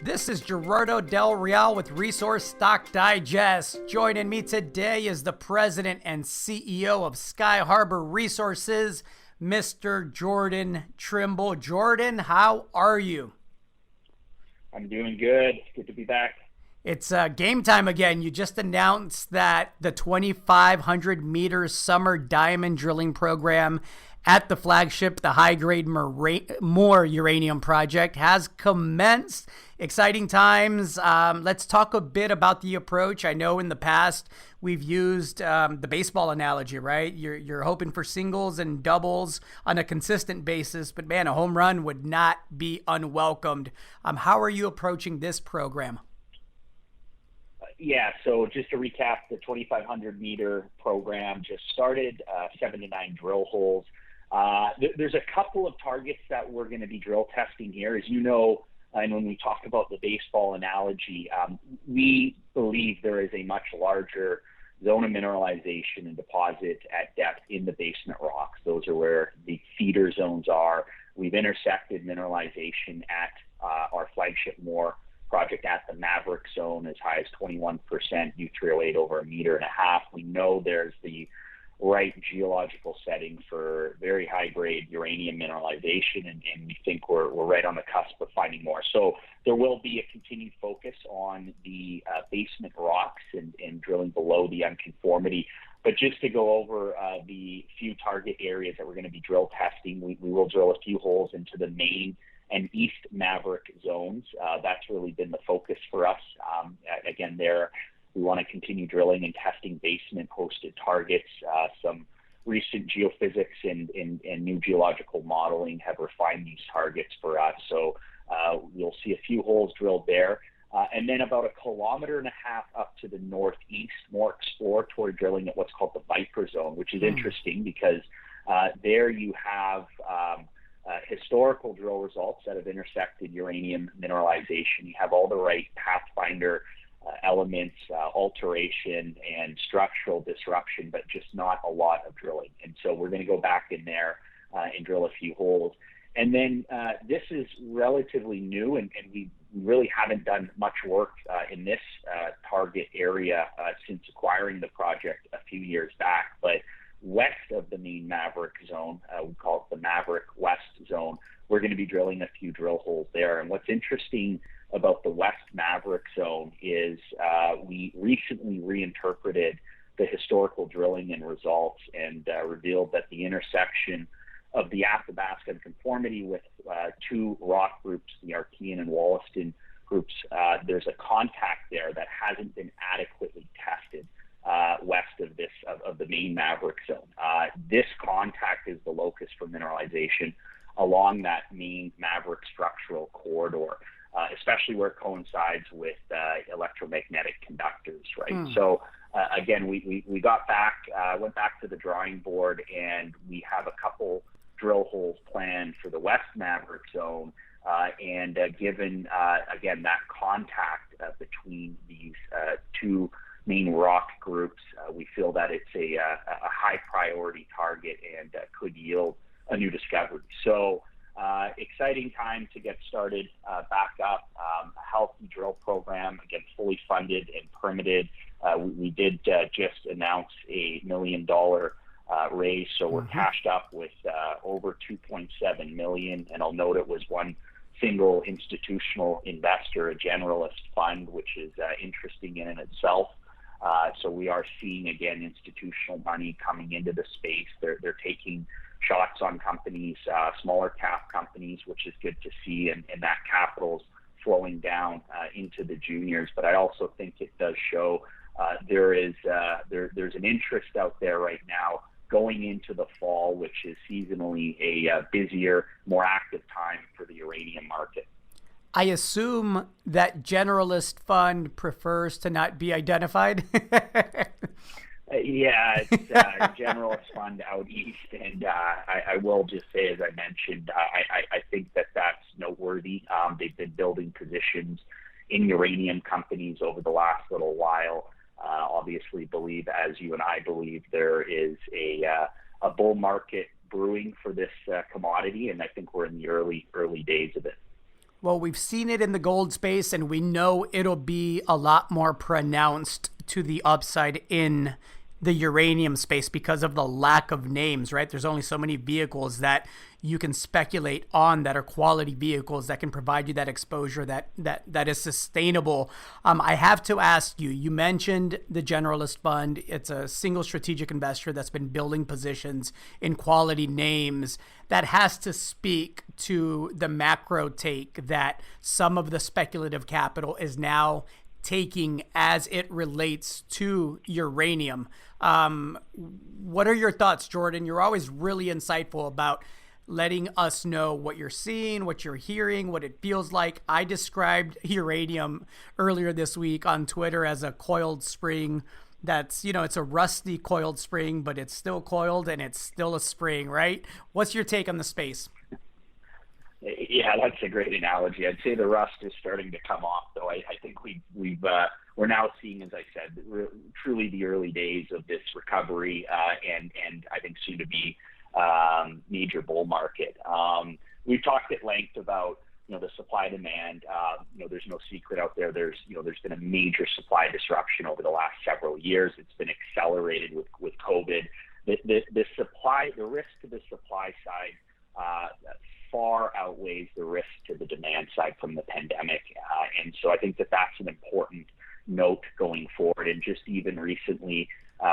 This is Gerardo Del Real with Resource Stock Digest. Joining me today is the president and CEO of Skyharbour Resources, Mr. Jordan Trimble. Jordan, how are you? I'm doing good. Good to be back. It's game time again. You just announced that the 2,500 meter summer diamond drilling program at the flagship, the high-grade Moore Uranium Project, has commenced. Exciting times. Let's talk a bit about the approach. I know in the past we've used the baseball analogy, right? You're hoping for singles and doubles on a consistent basis, but man, a home run would not be unwelcomed. How are you approaching this program? Yeah, so just to recap, the 2,500 meter program just started, 7 to 9 drill holes. There's a couple of targets that we're going to be drill testing here. As you know, and when we talk about the baseball analogy, we believe there is a much larger zone of mineralization and deposit at depth in the basement rocks. Those are where the feeder zones are. We've intersected mineralization at our flagship Moore project at the Maverick zone as high as 21% U3O8 over 1.5 meters. We know there's the right geological setting for very high-grade uranium mineralization, and we think we're right on the cusp of finding more. So there will be a continued focus on the basement rocks and drilling below the unconformity. But just to go over the few target areas that we're going to be drill testing, we will drill a few holes into the main and East Maverick zones. That's really been the focus for us. Again, there we want to continue drilling and testing basement-hosted targets. Some recent geophysics and new geological modeling have refined these targets for us. So you'll see a few holes drilled there. And then about 1.5 kilometers up to the northeast, more exploratory drilling at what's called the Viper Zone, which is interesting because there you have historical drill results that have intersected uranium mineralization. You have all the right pathfinder elements, alteration and structural disruption, but just not a lot of drilling. And so we're going to go back in there and drill a few holes. And then this is relatively new, and we really haven't done much work in this target area since acquiring the project a few years back. But west of the main Maverick zone, we call it the Maverick West zone, we're going to be drilling a few drill holes there. And what's interesting about the West Maverick zone is we recently reinterpreted the historical drilling and results and revealed that the intersection of the Athabasca conformity with two rock groups, the Archean and Wollaston groups, there's a contact there that hasn't been adequately tested west of the main Maverick zone. This contact is the locus for mineralization along that main Maverick structural corridor, especially where it coincides with electromagnetic conductors, right? So again, we got back, went back to the drawing board, and we have a couple drill holes planned for the West Maverick zone. And given, again, that contact between these two main rock groups, we feel that it's a high priority target and could yield a new discovery. So exciting time to get started back up. A healthy drill program, again, fully funded and permitted. We did just announce a $1 million raise, so we're cashed up with over $2.7 million. And I'll note it was one single institutional investor, a generalist fund, which is interesting in and itself. So we are seeing, again, institutional money coming into the space. They're taking shots on companies, smaller cap companies, which is good to see, and that capital's flowing down into the juniors. But I also think it does show there's an interest out there right now going into the fall, which is seasonally a busier, more active time for the uranium market. I assume that generalist fund prefers to not be identified. Yeah, it's a generalist fund out east, and I will just say, as I mentioned, I think that's noteworthy. They've been building positions in uranium companies over the last little while. Obviously, believe, as you and I believe, there is a bull market brewing for this commodity, and I think we're in the early days of it. Well, we've seen it in the gold space, and we know it'll be a lot more pronounced to the upside in the uranium space because of the lack of names, right? There's only so many vehicles that you can speculate on that are quality vehicles that can provide you that exposure that is sustainable. I have to ask you, you mentioned the generalist fund. It's a single strategic investor that's been building positions in quality names. That has to speak to the macro take that some of the speculative capital is now taking as it relates to uranium. What are your thoughts, Jordan? You're always really insightful about letting us know what you're seeing, what you're hearing, what it feels like. I described uranium earlier this week on Twitter as a coiled spring. That's, it's a rusty coiled spring, but it's still coiled and it's still a spring, right? What's your take on the space? Yeah, that's a great analogy. I'd say the rust is starting to come off, though. I think we're now seeing, as I said, truly the early days of this recovery, and I think soon to be major bull market. We've talked at length about the supply demand. There's no secret out there. There's been a major supply disruption over the last several years. It's been accelerated with COVID. The risk to the supply side far outweighs the risk to the demand side from the pandemic. And so I think that's an important note going forward. And just even recently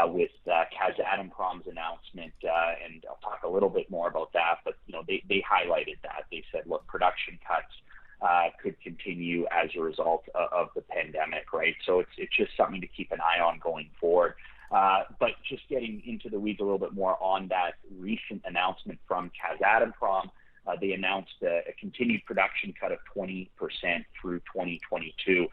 with Kazatomprom's announcement, and I'll talk a little bit more about that, but they highlighted that. They said, look, production cuts could continue as a result of the pandemic, right? So it's just something to keep an eye on going forward. But just getting into the weeds a little bit more on that recent announcement from Kazatomprom, they announced a continued production cut of 20% through 2022.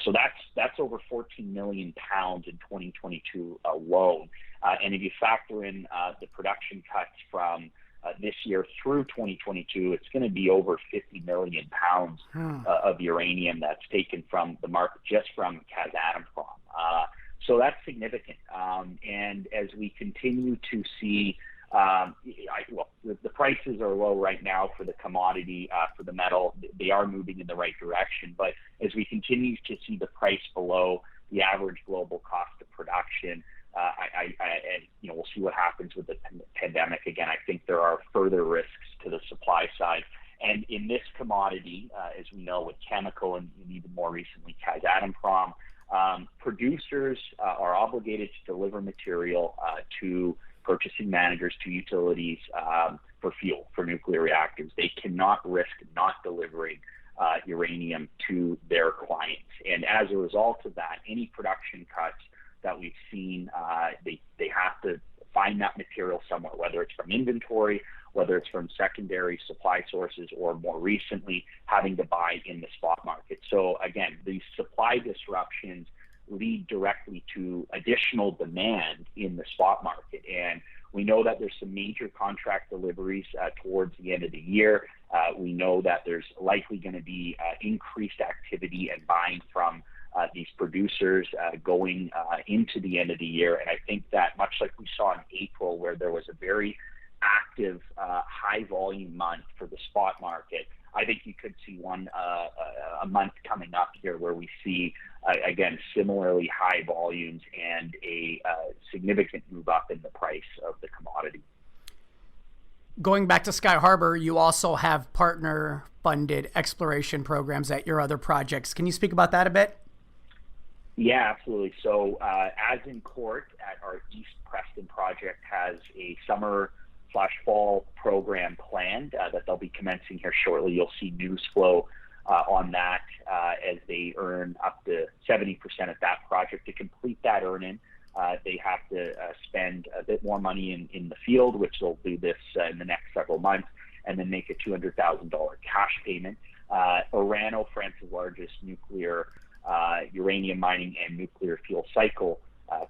So that's over 14 million pounds in 2022 alone. And if you factor in the production cuts from this year through 2022, it's going to be over 50 million pounds of uranium that's taken from the market just from Kazatomprom. So that's significant. And as we continue to see, the prices are low right now for the commodity, for the metal. They are moving in the right direction. But as we continue to see the price below the average global cost of production, we'll see what happens with the pandemic. Again, I think there are further risks to the supply side. And in this commodity, as we know with chemical and even more recently Kazatomprom, producers are obligated to deliver material to purchasing managers, to utilities for fuel, for nuclear reactors. They cannot risk not delivering uranium to their clients. And as a result of that, any production cuts that we've seen, they have to find that material somewhere, whether it's from inventory, whether it's from secondary supply sources, or more recently, having to buy in the spot market. So again, these supply disruptions lead directly to additional demand in the spot market. And we know that there's some major contract deliveries towards the end of the year. We know that there's likely going to be increased activity and buying from these producers going into the end of the year. And I think that much like we saw in April, where there was a very active high volume month for the spot market, I think you could see a month coming up here where we see, again, similarly high volumes and a significant move up in the price of the commodity. Going back to Skyharbour, you also have partner-funded exploration programs at your other projects. Can you speak about that a bit? Yeah, absolutely. So as in court at our East Preston project has a summer/fall program planned that they'll be commencing here shortly. You'll see news flow on that as they earn up to 70% at that project. To complete that earn-in, they have to spend a bit more money in the field, which they'll do this in the next several months, and then make a $200,000 cash payment. Orano, France's largest nuclear uranium mining and nuclear fuel cycle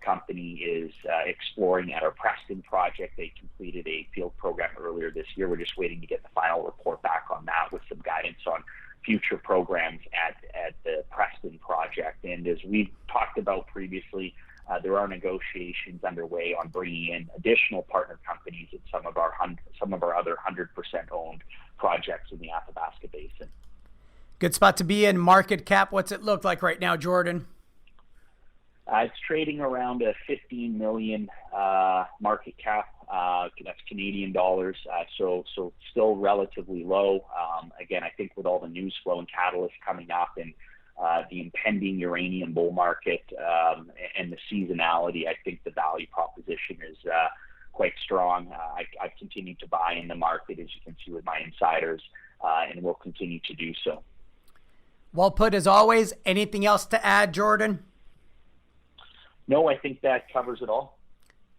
company, is exploring at our Preston project. They completed a field program earlier this year. We're just waiting to get the final report back on that with some guidance on future programs at the Preston project. And as we've talked about previously, there are negotiations underway on bringing in additional partner companies at some of our other 100% owned projects in the Athabasca Basin. Good spot to be in. Market cap, what's it look like right now, Jordan? It's trading around a 15 million market cap. That's Canadian dollars. So still relatively low. Again, I think with all the news flow and catalysts coming up and the impending uranium bull market and the seasonality, I think the value proposition is quite strong. I've continued to buy in the market, as you can see with my insiders, and will continue to do so. Well put, as always. Anything else to add, Jordan? No, I think that covers it all.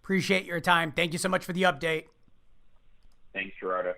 Appreciate your time. Thank you so much for the update. Thanks, Gerardo.